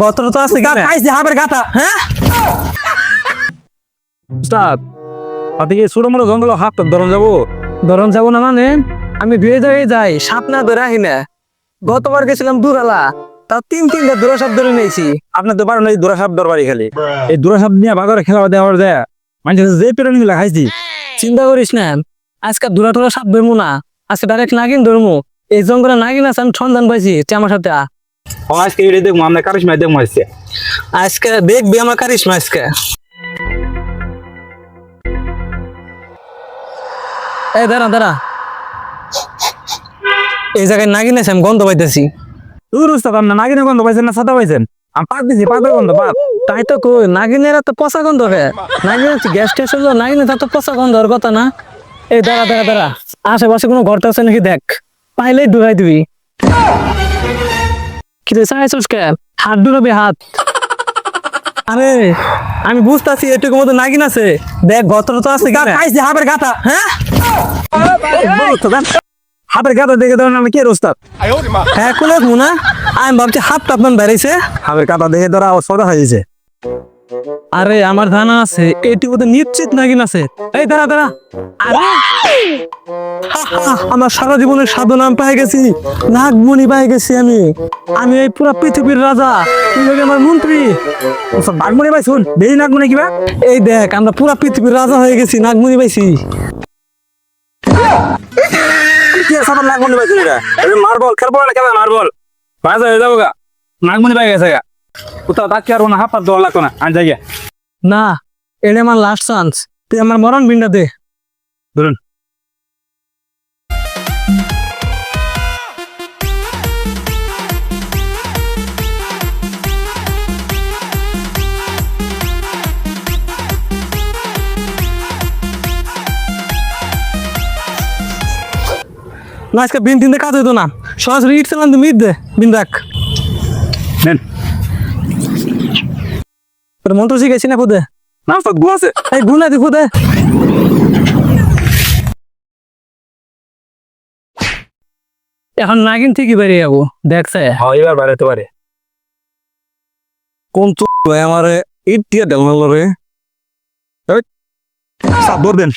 গতর তো আছে খাইছে হাবের গাতা। হ্যাঁ উস্তাদ আপনি কি ছোট মোটো জঙ্গল হাত ধরন যাবো? ধরন যাবো না মানে আমি দুয়ে জায়গায় যাই, সাপ না ধরে আহি না। গতবার গেছিলাম দুরালা, তাও তিনটা দূরা সাপ ধরে নিয়েছি। আপনার তো পারেন এই দূরা সাপ দরবারি খালি এই দূরা সাপ নিয়ে বাজারে খেলা দেওয়ার যায় মানুষ যে পেরো নিয়ে খাইছি। চিন্তা করিস না, আজকে দূরা টুরা সাপ ধরবো না, আজকে ডাইরেক্ট নাগিন ধরবো। এই জঙ্গলে নাগিন আছে, আমি সন্ধান পাইছি, তুই আমার সাথে আ। আজকে এটা দেখবো আমরা কারিশমা দেখবো আসছে। আজকে দেখবি আমার কারিশমা আজকে। এই দাঁড়া, এই জায়গায় নাগিন আছে, আমি গন্ধ পাইতেছি। দূর উস্তাদ আপনার নাগিনের গন্ধ পাইছেন না সাদা পাইছেন? আমি পাক দিছি পাকের গন্ধ পাক। তাই তো কই, নাগিনের তো পচা গন্ধ হে। নাগিনের গ্যাস টেস হলো, নাগিনের তো পচা গন্ধ হওয়ার কথা না। এই দাঁড়া, আশেপাশে কোনো ঘরটা আছে নাকি দেখ, পাইলেই ডুবাই দিবি। কি রে চাইছিস কে? হাত ডুবাবি হাত। আরে আমি বুঝতেছি এটুকু মতো নাগিন আছে, দেখ গতর তো আছে খাইছে হাবের গাতা। হ্যাঁ হাতের গাদা দেখে ধরেন আমি কে উস্তাদ? হ্যাঁ কোলে না, আমি ভাবছি হাত টাপমান বেড়াইছে। হাতের গাদা দেখে ধরা সদা হয়েছে। আরে আমার ধানা আছে এটুকু তো নিশ্চিত নাগিন আছে। এই দাঁড়া, আরে আমার সারা জীবনের সাধনাম পাই গেছি, নাগমণি পাই গেছি। আমি এই পুরা পৃথিবীর রাজা, তুই হবি আমার মন্ত্রী। নাগমণি ভাই শুন বেশি নাগমণি কিবা এই দেখ আমরা পুরা পৃথিবীর রাজা হয়ে গেছি, নাগমণি পাইছি। নাগমণি পাইছি মার্বল খেলবো না খেলা মার্বল বাজা হয়ে যাবো গা। নাগমণি পাই গেছে গা, কোথাও তাকে আর হাত পাত দেওয়া লাগতো না আন জায়গা। না এটা আমার লাস্ট চান্স, তুই আমার মরণ বিন্ডা দে। ধরুন না আজকে বিন তিনটে কাজ হইতো না, সরাসরি ইট চালান তুমি ইট দে, বিন রাখ। নেন তোর মন্ত্র শিখেছি না খুদে? না উস্তাদ গু আছে। এই গুনা দি খুদে। এখন নাগিন ঠিকই বেরিয়ে যাবো, দেখছে। হ্যাঁ এবার বাড়াতে পারে। কোন চুপ আমার ইট দিয়ে দেন রে সাবর দেন।